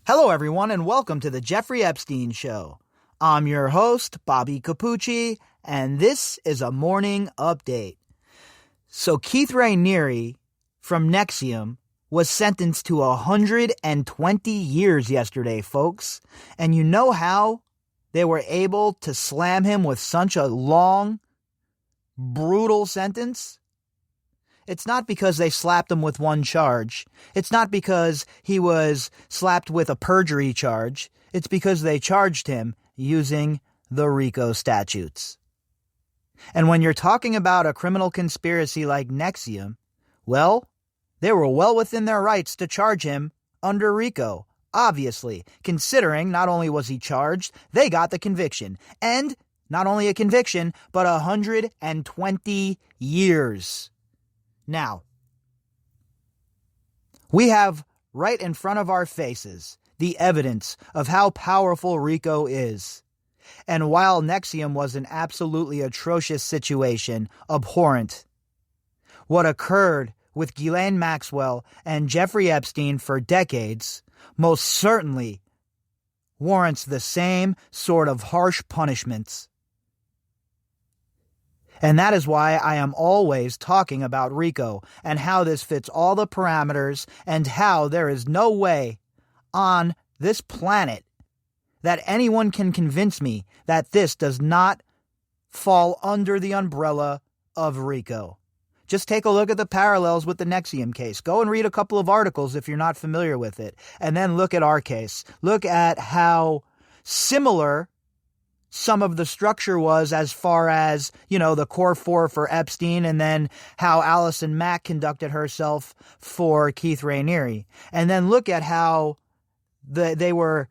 Hello, everyone, and welcome to the Jeffrey Epstein Show. I'm your host, Bobbycapucci, and this is a morning update. So Keith Raniere from NXIVM was sentenced to 120 years yesterday, folks. And you know how they were able to slam him with such a long, brutal sentence? It's not because they slapped him with one charge. It's not because he was slapped with a perjury charge. It's because they charged him using the RICO statutes. And when you're talking about a criminal conspiracy like NXIVM, well, they were well within their rights to charge him under RICO, obviously, considering not only was he charged, they got the conviction. And not only a conviction, but 120 years. Now, we have right in front of our faces the evidence of how powerful RICO is. And while NXIVM was an absolutely atrocious situation, abhorrent, what occurred with Ghislaine Maxwell and Jeffrey Epstein for decades most certainly warrants the same sort of harsh punishments. And that is why I am always talking about RICO and how this fits all the parameters and how there is no way on this planet that anyone can convince me that this does not fall under the umbrella of RICO. Just take a look at the parallels with the NXIVM case. Go and read a couple of articles if you're not familiar with it. And then look at our case. Look at how similar some of the structure was as far as, the core four for Epstein, and then how Allison Mack conducted herself for Keith Raniere. And then look at how they were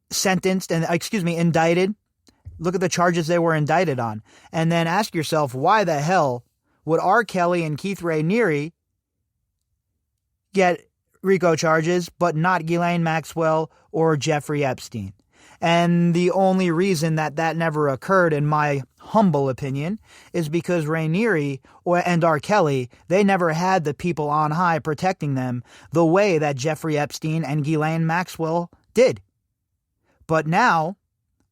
indicted. Look at the charges they were indicted on. And then ask yourself, why the hell would R. Kelly and Keith Raniere get RICO charges, but not Ghislaine Maxwell or Jeffrey Epstein? And the only reason that never occurred, in my humble opinion, is because Raniere and R. Kelly, they never had the people on high protecting them the way that Jeffrey Epstein and Ghislaine Maxwell did. But now,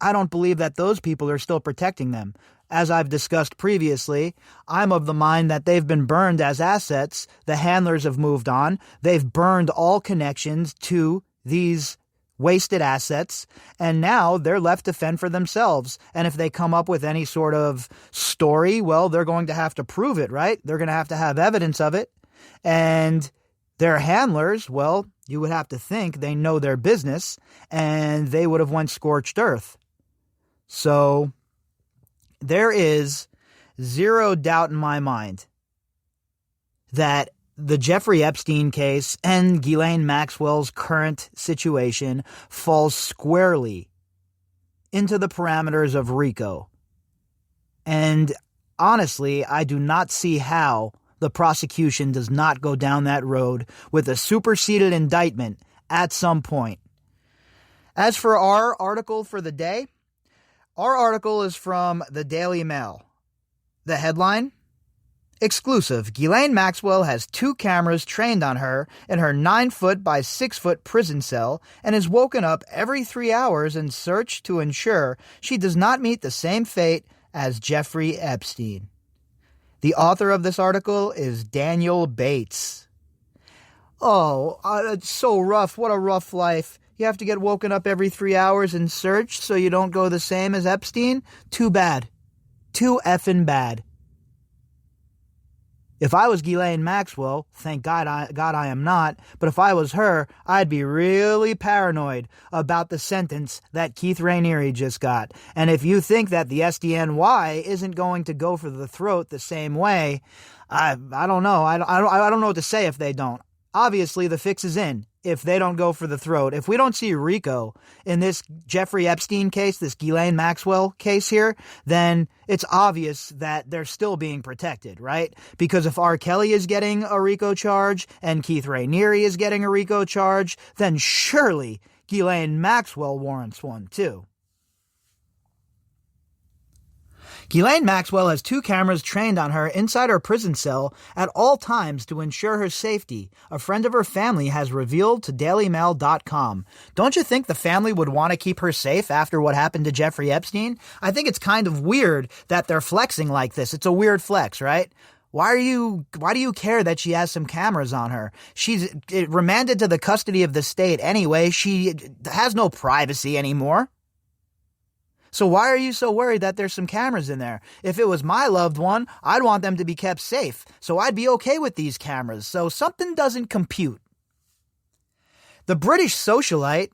I don't believe that those people are still protecting them. As I've discussed previously, I'm of the mind that they've been burned as assets. The handlers have moved on. They've burned all connections to these wasted assets, and now they're left to fend for themselves. And if they come up with any sort of story, well, they're going to have to prove it, right? They're going to have evidence of it. And their handlers, well, you would have to think they know their business, and they would have went scorched earth. So there is zero doubt in my mind that the Jeffrey Epstein case and Ghislaine Maxwell's current situation falls squarely into the parameters of RICO. And honestly, I do not see how the prosecution does not go down that road with a superseded indictment at some point. As for our article for the day, our article is from the Daily Mail. The headline: exclusive, Ghislaine Maxwell has 2 cameras trained on her in her 9-foot by 6-foot prison cell and is woken up every 3 hours in search to ensure she does not meet the same fate as Jeffrey Epstein. The author of this article is Daniel Bates. Oh, it's so rough. What a rough life. You have to get woken up every 3 hours in search so you don't go the same as Epstein? Too bad. Too effing bad. If I was Ghislaine Maxwell, thank God I am not, but if I was her, I'd be really paranoid about the sentence that Keith Raniere just got. And if you think that the SDNY isn't going to go for the throat the same way, I don't know. I don't know what to say if they don't. Obviously, the fix is in if they don't go for the throat. If we don't see RICO in this Jeffrey Epstein case, this Ghislaine Maxwell case here, then it's obvious that they're still being protected, right? Because if R. Kelly is getting a RICO charge and Keith Raniere is getting a RICO charge, then surely Ghislaine Maxwell warrants one too. Ghislaine Maxwell has 2 cameras trained on her inside her prison cell at all times to ensure her safety, a friend of her family has revealed to DailyMail.com. Don't you think the family would want to keep her safe after what happened to Jeffrey Epstein? I think it's kind of weird that they're flexing like this. It's a weird flex, right? Why do you care that she has some cameras on her? She's remanded to the custody of the state anyway. She has no privacy anymore. So why are you so worried that there's some cameras in there? If it was my loved one, I'd want them to be kept safe. So I'd be okay with these cameras. So something doesn't compute. The British socialite,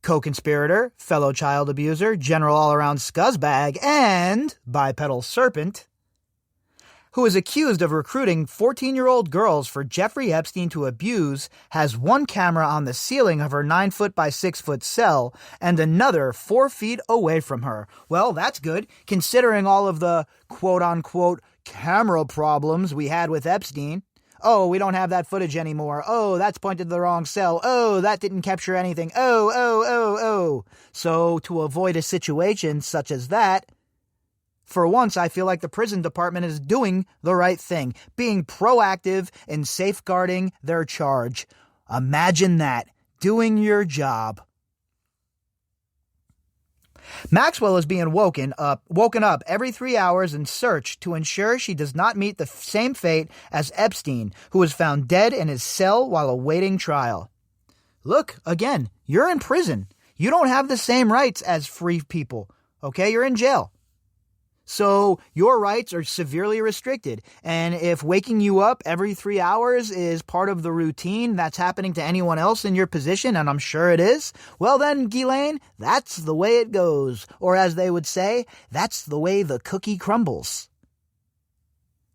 co-conspirator, fellow child abuser, general all-around scuzzbag, and bipedal serpent, who is accused of recruiting 14-year-old girls for Jeffrey Epstein to abuse, has 1 camera on the ceiling of her 9-foot by 6-foot cell and another 4 feet away from her. Well, that's good, considering all of the quote-unquote camera problems we had with Epstein. Oh, we don't have that footage anymore. Oh, that's pointed to the wrong cell. Oh, that didn't capture anything. Oh. So, to avoid a situation such as that, for once, I feel like the prison department is doing the right thing, being proactive in safeguarding their charge. Imagine that, doing your job. Maxwell is being woken up every 3 hours and searched to ensure she does not meet the same fate as Epstein, who was found dead in his cell while awaiting trial. Look, again, you're in prison. You don't have the same rights as free people, okay? You're in jail. So your rights are severely restricted. And if waking you up every 3 hours is part of the routine that's happening to anyone else in your position, and I'm sure it is, well then, Ghislaine, that's the way it goes. Or as they would say, that's the way the cookie crumbles.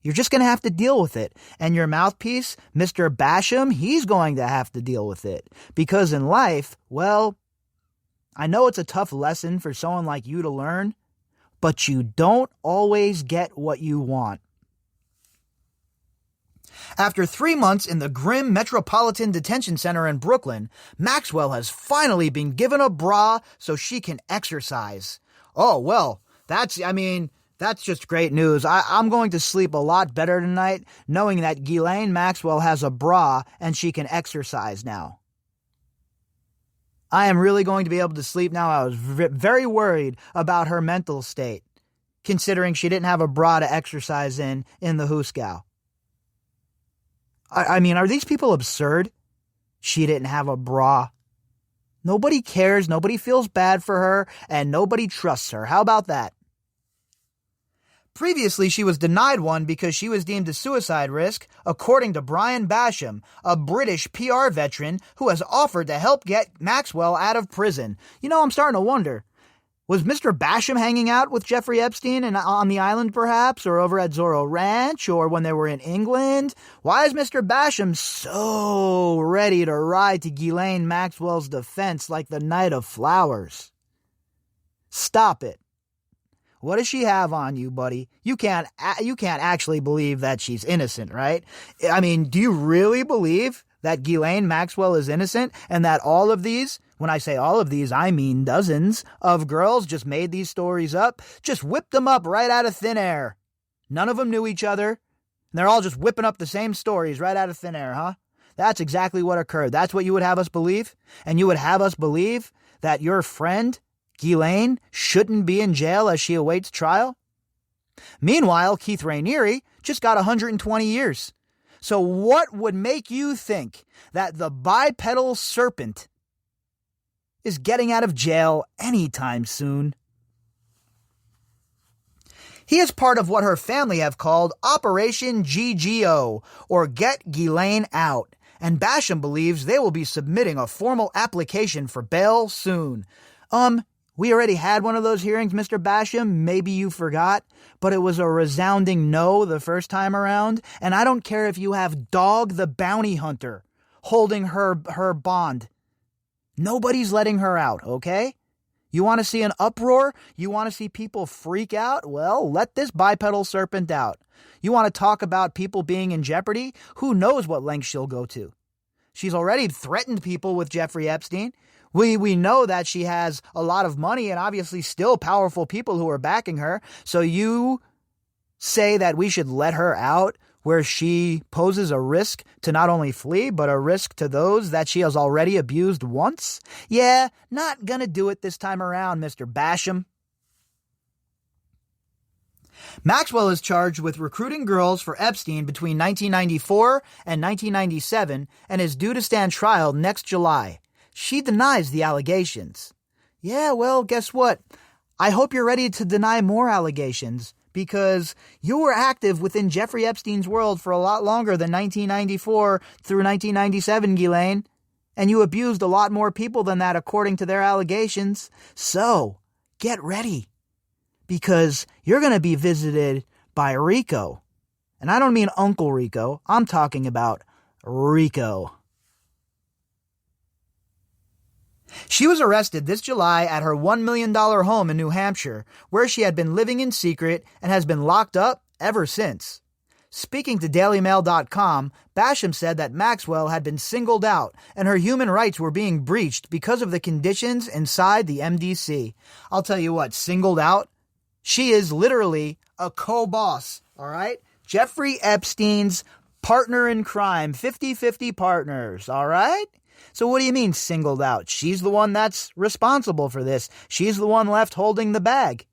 You're just going to have to deal with it. And your mouthpiece, Mr. Basham, he's going to have to deal with it. Because in life, well, I know it's a tough lesson for someone like you to learn, but you don't always get what you want. After 3 months in the grim Metropolitan Detention Center in Brooklyn, Maxwell has finally been given a bra so she can exercise. Oh, well, that's just great news. I'm going to sleep a lot better tonight knowing that Ghislaine Maxwell has a bra and she can exercise now. I am really going to be able to sleep now. I was very worried about her mental state, considering she didn't have a bra to exercise in the Hooskow. I mean, are these people absurd? She didn't have a bra. Nobody cares, nobody feels bad for her, and nobody trusts her. How about that? Previously, she was denied one because she was deemed a suicide risk, according to Brian Basham, a British PR veteran who has offered to help get Maxwell out of prison. You know, I'm starting to wonder, was Mr. Basham hanging out with Jeffrey Epstein on the island perhaps, or over at Zorro Ranch, or when they were in England? Why is Mr. Basham so ready to ride to Ghislaine Maxwell's defense like the Knight of Flowers? Stop it. What does she have on you, buddy? You can't actually believe that she's innocent, right? I mean, do you really believe that Ghislaine Maxwell is innocent and that all of these, when I say all of these, I mean dozens of girls just made these stories up, just whipped them up right out of thin air? None of them knew each other, and they're all just whipping up the same stories right out of thin air, huh? That's exactly what occurred. That's what you would have us believe? And you would have us believe that your friend Ghislaine shouldn't be in jail as she awaits trial? Meanwhile, Keith Raniere just got 120 years. So what would make you think that the bipedal serpent is getting out of jail anytime soon? He is part of what her family have called Operation GGO, or Get Ghislaine Out, and Basham believes they will be submitting a formal application for bail soon. We already had one of those hearings, Mr. Basham. Maybe you forgot, but it was a resounding no the first time around. And I don't care if you have Dog the Bounty Hunter holding her bond. Nobody's letting her out, okay? You want to see an uproar? You want to see people freak out? Well, let this bipedal serpent out. You want to talk about people being in jeopardy? Who knows what lengths she'll go to? She's already threatened people with Jeffrey Epstein. We know that she has a lot of money and obviously still powerful people who are backing her. So you say that we should let her out where she poses a risk to not only flee, but a risk to those that she has already abused once? Yeah, not gonna do it this time around, Mr. Basham. Maxwell is charged with recruiting girls for Epstein between 1994 and 1997 and is due to stand trial next July. She denies the allegations. Yeah, well, guess what? I hope you're ready to deny more allegations, because you were active within Jeffrey Epstein's world for a lot longer than 1994 through 1997, Ghislaine. And you abused a lot more people than that according to their allegations. So, get ready. Because you're going to be visited by RICO. And I don't mean Uncle Rico. I'm talking about RICO. She was arrested this July at her $1 million home in New Hampshire, where she had been living in secret and has been locked up ever since. Speaking to DailyMail.com, Basham said that Maxwell had been singled out and her human rights were being breached because of the conditions inside the MDC. I'll tell you what, singled out? She is literally a co-boss, all right? Jeffrey Epstein's partner in crime, 50-50 partners, all right? So what do you mean singled out? She's the one that's responsible for this. She's the one left holding the bag.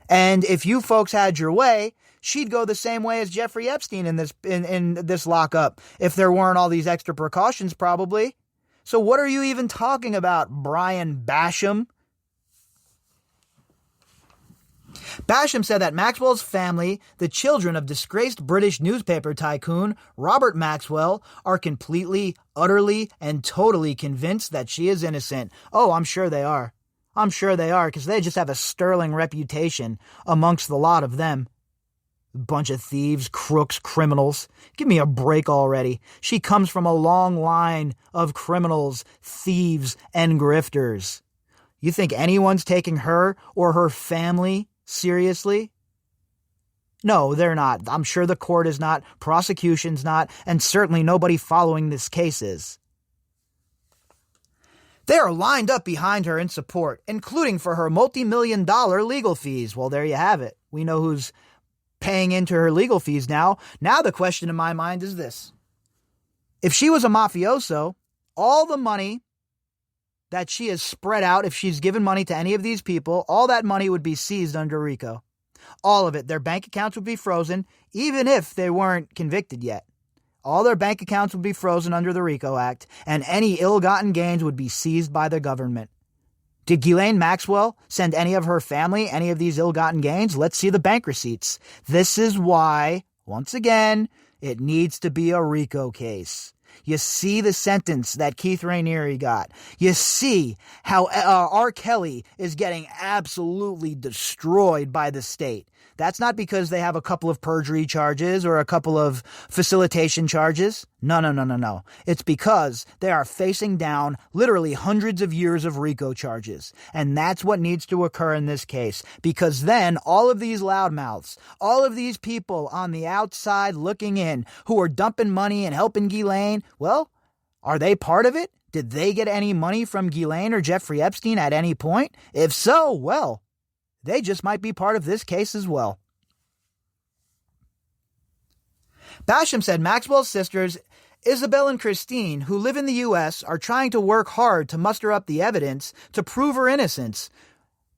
And if you folks had your way, she'd go the same way as Jeffrey Epstein in this lockup, if there weren't all these extra precautions, probably. So what are you even talking about, Brian Basham? Basham said that Maxwell's family, the children of disgraced British newspaper tycoon Robert Maxwell, are completely, utterly, and totally convinced that she is innocent. Oh, I'm sure they are. I'm sure they are, because they just have a sterling reputation amongst the lot of them. Bunch of thieves, crooks, criminals. Give me a break already. She comes from a long line of criminals, thieves, and grifters. You think anyone's taking her or her family seriously? No, they're not. I'm sure the court is not, prosecution's not, and certainly nobody following this case is. They are lined up behind her in support, including for her multi-million-dollar legal fees. Well, there you have it. We know who's paying into her legal fees now. Now the question in my mind is this. If she was a mafioso, all the money that she has spread out, if she's given money to any of these people, all that money would be seized under RICO. All of it. Their bank accounts would be frozen, even if they weren't convicted yet. All their bank accounts would be frozen under the RICO Act, and any ill-gotten gains would be seized by the government. Did Ghislaine Maxwell send any of her family any of these ill-gotten gains? Let's see the bank receipts. This is why, once again, it needs to be a RICO case. You see the sentence that Keith Raniere got. You see how R. Kelly is getting absolutely destroyed by the state. That's not because they have a couple of perjury charges or a couple of facilitation charges. No. It's because they are facing down literally hundreds of years of RICO charges. And that's what needs to occur in this case. Because then all of these loudmouths, all of these people on the outside looking in who are dumping money and helping Ghislaine, well, are they part of it? Did they get any money from Ghislaine or Jeffrey Epstein at any point? If so, well, they just might be part of this case as well. Basham said Maxwell's sisters, Isabel and Christine, who live in the U.S., are trying to work hard to muster up the evidence to prove her innocence.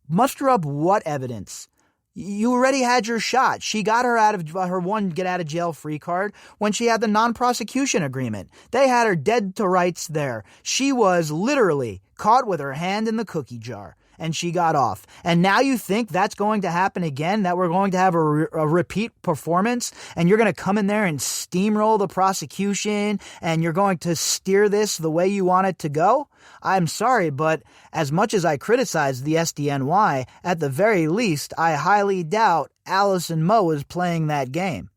Muster up what evidence? You already had your shot. She got her out of her one get-out-of-jail-free card when she had the non-prosecution agreement. They had her dead to rights there. She was literally caught with her hand in the cookie jar, and she got off. And now you think that's going to happen again, that we're going to have a repeat performance, and you're going to come in there and steamroll the prosecution, and you're going to steer this the way you want it to go? I'm sorry, but as much as I criticize the SDNY, at the very least, I highly doubt Allison Moe is playing that game.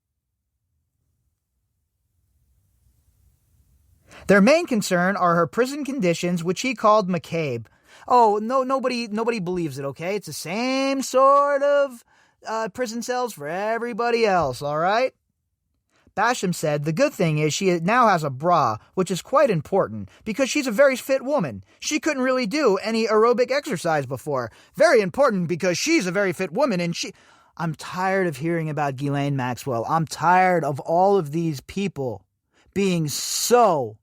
Their main concern are her prison conditions, which he called McCabe. Oh, no, nobody believes it, okay? It's the same sort of prison cells for everybody else, all right? Basham said the good thing is she now has a bra, which is quite important because she's a very fit woman. She couldn't really do any aerobic exercise before. Very important because she's a very fit woman and I'm tired of hearing about Ghislaine Maxwell. I'm tired of all of these people being so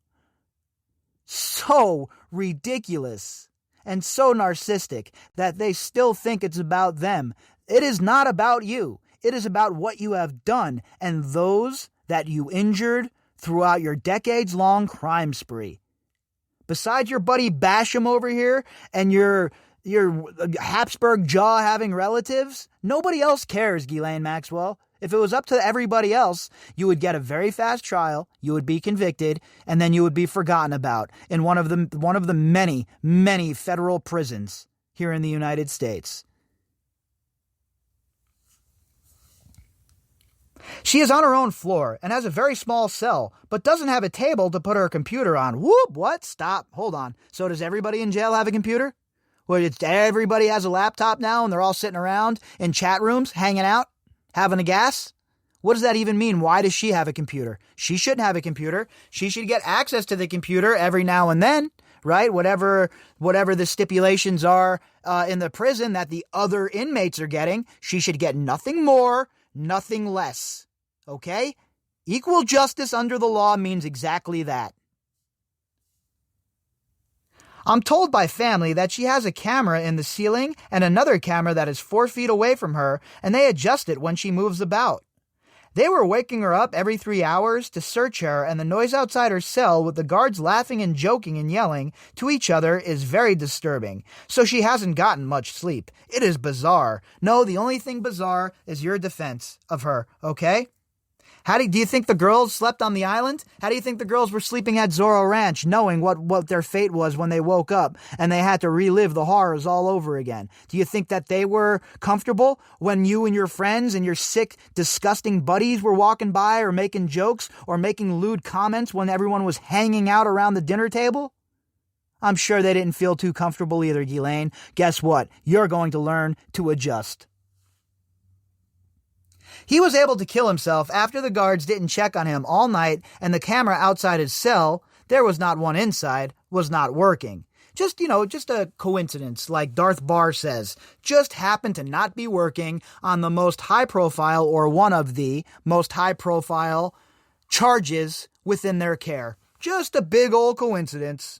ridiculous and so narcissistic that they still think it's about them. It is not about you. It is about what you have done and those that you injured throughout your decades-long crime spree. Besides your buddy Basham over here and your Habsburg jaw-having relatives, nobody else cares, Ghislaine Maxwell. If it was up to everybody else, you would get a very fast trial, you would be convicted, and then you would be forgotten about in one of the many, many federal prisons here in the United States. She is on her own floor and has a very small cell, but doesn't have a table to put her computer on. Whoop, what? Stop. Hold on. So does everybody in jail have a computer? Well, everybody has a laptop now and they're all sitting around in chat rooms, hanging out, having a gas? What does that even mean? Why does she have a computer? She shouldn't have a computer. She should get access to the computer every now and then, right? Whatever the stipulations are in the prison that the other inmates are getting, she should get nothing more, nothing less. Okay? Equal justice under the law means exactly that. I'm told by family that she has a camera in the ceiling and another camera that is 4 feet away from her, and they adjust it when she moves about. They were waking her up every 3 hours to search her, and the noise outside her cell with the guards laughing and joking and yelling to each other is very disturbing. So she hasn't gotten much sleep. It is bizarre. No, the only thing bizarre is your defense of her, okay? Do you think the girls slept on the island? How do you think the girls were sleeping at Zorro Ranch, knowing what their fate was when they woke up and they had to relive the horrors all over again? Do you think that they were comfortable when you and your friends and your sick, disgusting buddies were walking by or making jokes or making lewd comments when everyone was hanging out around the dinner table? I'm sure they didn't feel too comfortable either, Ghislaine. Guess what? You're going to learn to adjust. He was able to kill himself after the guards didn't check on him all night and the camera outside his cell, there was not one inside, was not working. Just a coincidence, like Darth Barr says, just happened to not be working on the most high profile or one of the most high profile charges within their care. Just a big old coincidence.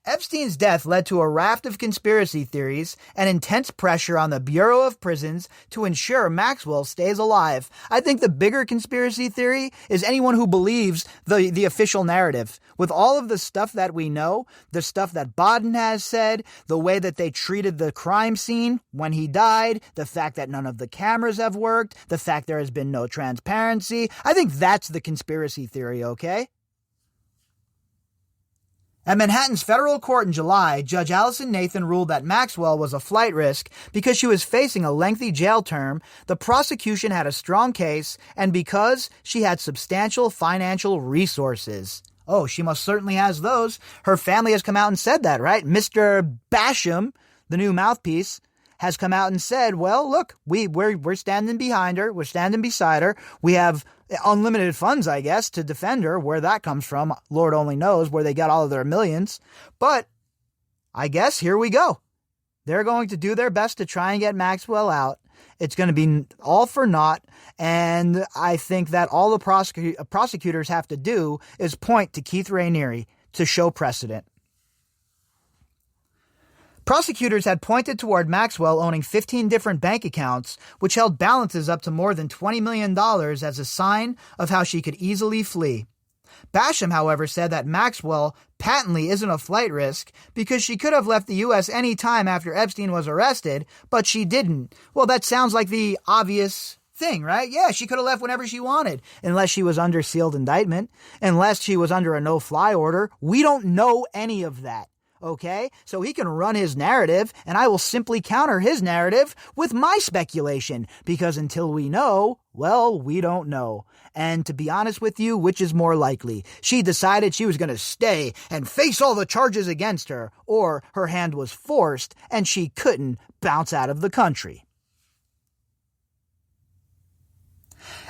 Epstein's death led to a raft of conspiracy theories and intense pressure on the Bureau of Prisons to ensure Maxwell stays alive. I think the bigger conspiracy theory is anyone who believes the official narrative. With all of the stuff that we know, the stuff that Baden has said, the way that they treated the crime scene when he died, the fact that none of the cameras have worked, the fact there has been no transparency, I think that's the conspiracy theory, okay? At Manhattan's federal court in July, Judge Allison Nathan ruled that Maxwell was a flight risk because she was facing a lengthy jail term, the prosecution had a strong case, and because she had substantial financial resources. Oh, she most certainly has those. Her family has come out and said that, right? Mr. Basham, the new mouthpiece, has come out and said, well, look, we're standing behind her. We're standing beside her. We have unlimited funds, I guess, to defend her. Where that comes from, Lord only knows where they got all of their millions. But I guess here we go. They're going to do their best to try and get Maxwell out. It's going to be all for naught. And I think that all the prosecutors have to do is point to Keith Raniere to show precedent. Prosecutors had pointed toward Maxwell owning 15 different bank accounts, which held balances up to more than $20 million as a sign of how she could easily flee. Basham, however, said that Maxwell patently isn't a flight risk because she could have left the U.S. any time after Epstein was arrested, but she didn't. Well, that sounds like the obvious thing, right? Yeah, she could have left whenever she wanted, unless she was under sealed indictment, unless she was under a no-fly order. We don't know any of that. Okay, so he can run his narrative, and I will simply counter his narrative with my speculation, because until we know, well, we don't know. And to be honest with you, which is more likely? She decided she was going to stay and face all the charges against her, or her hand was forced and she couldn't bounce out of the country.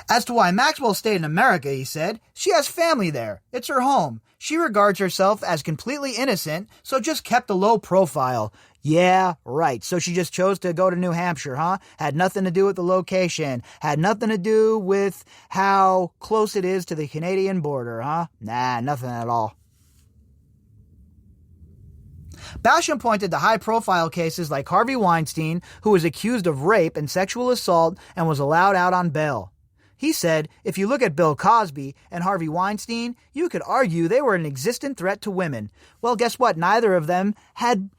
As to why Maxwell stayed in America, he said, she has family there. It's her home. She regards herself as completely innocent, so just kept a low profile. Yeah, right. So she just chose to go to New Hampshire, huh? Had nothing to do with the location. Had nothing to do with how close it is to the Canadian border, huh? Nah, nothing at all. Basham pointed to high-profile cases like Harvey Weinstein, who was accused of rape and sexual assault and was allowed out on bail. He said, if you look at Bill Cosby and Harvey Weinstein, you could argue they were an existent threat to women. Well, guess what? Neither of them had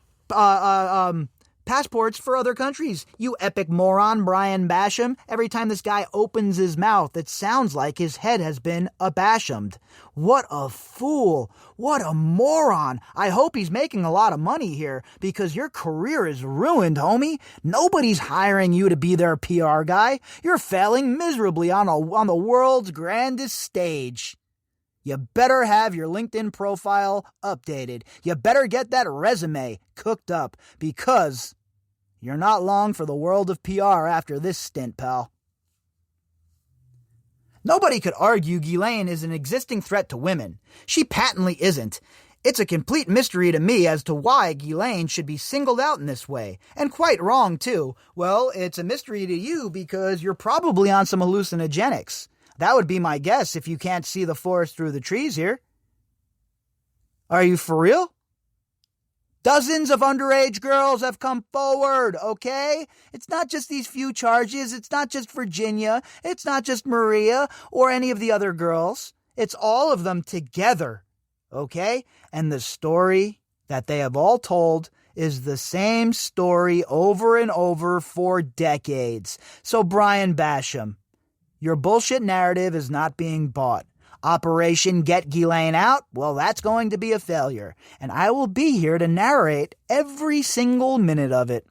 passports for other countries. You epic moron, Brian Basham. Every time this guy opens his mouth, it sounds like his head has been abashamed. What a fool. What a moron. I hope he's making a lot of money here, because your career is ruined, homie. Nobody's hiring you to be their PR guy. You're failing miserably on the world's grandest stage. You better have your LinkedIn profile updated. You better get that resume cooked up, because you're not long for the world of PR after this stint, pal. Nobody could argue Ghislaine is an existing threat to women. She patently isn't. It's a complete mystery to me as to why Ghislaine should be singled out in this way. And quite wrong, too. Well, it's a mystery to you because you're probably on some hallucinogenics. That would be my guess if you can't see the forest through the trees here. Are you for real? Dozens of underage girls have come forward, okay? It's not just these few charges. It's not just Virginia. It's not just Maria or any of the other girls. It's all of them together, okay? And the story that they have all told is the same story over and over for decades. So, Brian Basham, your bullshit narrative is not being bought. Operation Get Ghislaine Out, well, that's going to be a failure. And I will be here to narrate every single minute of it.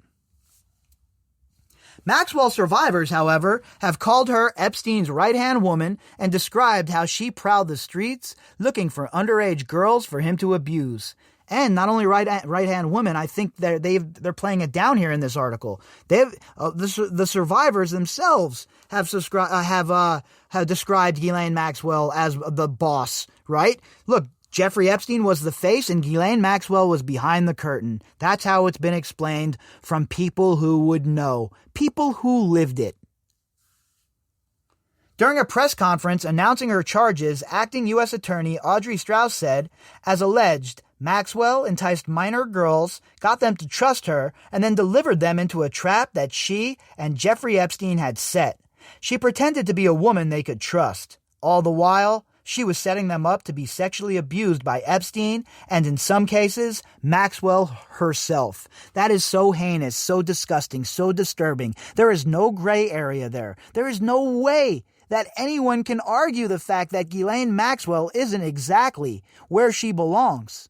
Maxwell survivors, however, have called her Epstein's right-hand woman and described how she prowled the streets looking for underage girls for him to abuse. And not only right-hand women, I think they're playing it down here in this article. The survivors themselves have described Ghislaine Maxwell as the boss, right? Look, Jeffrey Epstein was the face and Ghislaine Maxwell was behind the curtain. That's how it's been explained from people who would know, people who lived it. During a press conference announcing her charges, acting U.S. Attorney Audrey Strauss said, as alleged, Maxwell enticed minor girls, got them to trust her, and then delivered them into a trap that she and Jeffrey Epstein had set. She pretended to be a woman they could trust. All the while, she was setting them up to be sexually abused by Epstein, and in some cases, Maxwell herself. That is so heinous, so disgusting, so disturbing. There is no gray area there. There is no way that anyone can argue the fact that Ghislaine Maxwell isn't exactly where she belongs.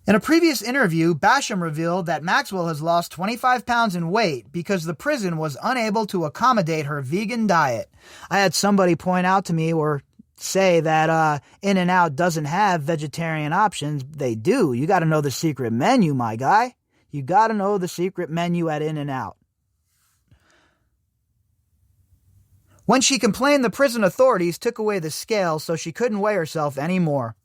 In a previous interview, Basham revealed that Maxwell has lost 25 pounds in weight because the prison was unable to accommodate her vegan diet. I had somebody point out to me or say that In-N-Out doesn't have vegetarian options. They do. You got to know the secret menu, my guy. You got to know the secret menu at In-N-Out. When she complained, the prison authorities took away the scale so she couldn't weigh herself anymore.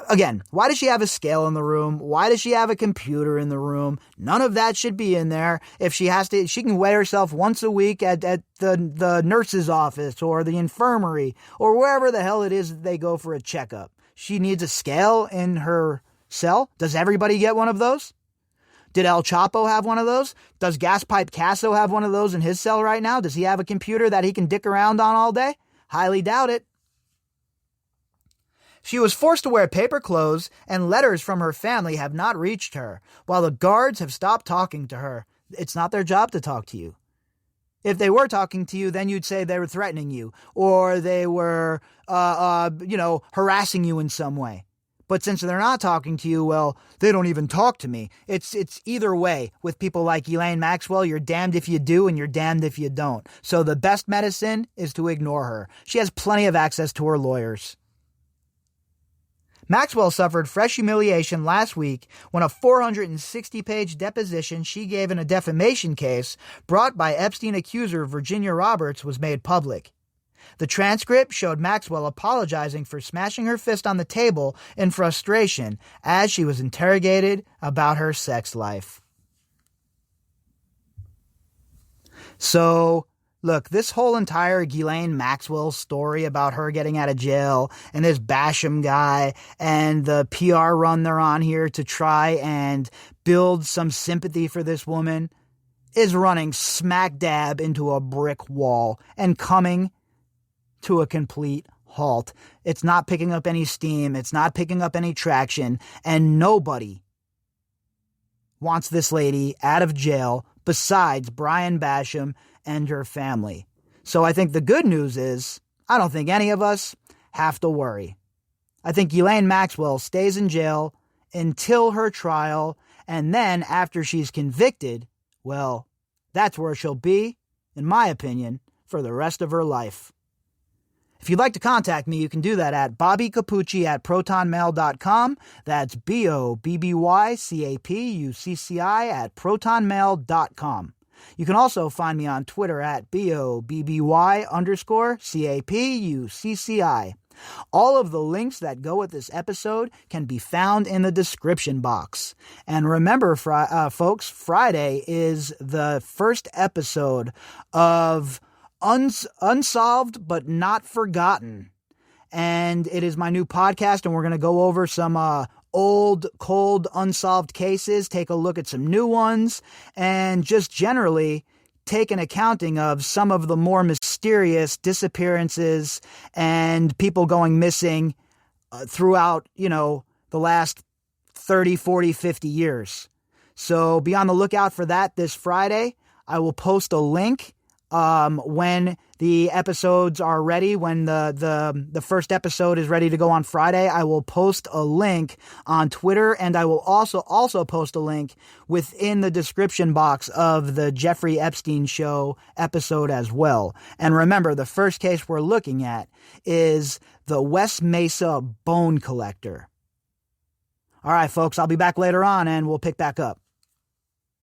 Again, why does she have a scale in the room? Why does she have a computer in the room? None of that should be in there. If she has to, she can weigh herself once a week at the nurse's office or the infirmary or wherever the hell it is that they go for a checkup. She needs a scale in her cell. Does everybody get one of those? Did El Chapo have one of those? Does Gaspipe Casso have one of those in his cell right now? Does he have a computer that he can dick around on all day? Highly doubt it. She was forced to wear paper clothes, and letters from her family have not reached her, while the guards have stopped talking to her. It's not their job to talk to you. If they were talking to you, then you'd say they were threatening you, or they were, harassing you in some way. But since they're not talking to you, well, they don't even talk to me. It's either way. With people like Ghislaine Maxwell, you're damned if you do and you're damned if you don't. So the best medicine is to ignore her. She has plenty of access to her lawyers. Maxwell suffered fresh humiliation last week when a 460-page deposition she gave in a defamation case brought by Epstein accuser Virginia Roberts was made public. The transcript showed Maxwell apologizing for smashing her fist on the table in frustration as she was interrogated about her sex life. So, look, this whole entire Ghislaine Maxwell story about her getting out of jail and this Basham guy and the PR run they're on here to try and build some sympathy for this woman is running smack dab into a brick wall and coming to a complete halt. It's not picking up any steam. It's not picking up any traction. And nobody wants this lady out of jail besides Brian Basham and her family. So I think the good news is I don't think any of us have to worry. I think Ghislaine Maxwell stays in jail until her trial, and then after she's convicted, well, that's where she'll be, in my opinion, for the rest of her life. If you'd like to contact me, you can do that at bobbycapucci@protonmail.com. That's BOBBYCAPUCCI@protonmail.com. You can also find me on Twitter at BOBBY_CAPUCCI. All of the links that go with this episode can be found in the description box. And remember, folks, Friday is the first episode of Unsolved But Not Forgotten. And it is my new podcast, and we're going to go over some old, cold, unsolved cases, take a look at some new ones, and just generally take an accounting of some of the more mysterious disappearances and people going missing throughout, the last 30, 40, 50 years. So be on the lookout for that this Friday. I will post a link when the episodes are ready, when the first episode is ready to go on Friday. I will post a link on Twitter, and I will also post a link within the description box of the Jeffrey Epstein Show episode as well. And remember, the first case we're looking at is the West Mesa bone collector. All right, folks, I'll be back later on, and we'll pick back up.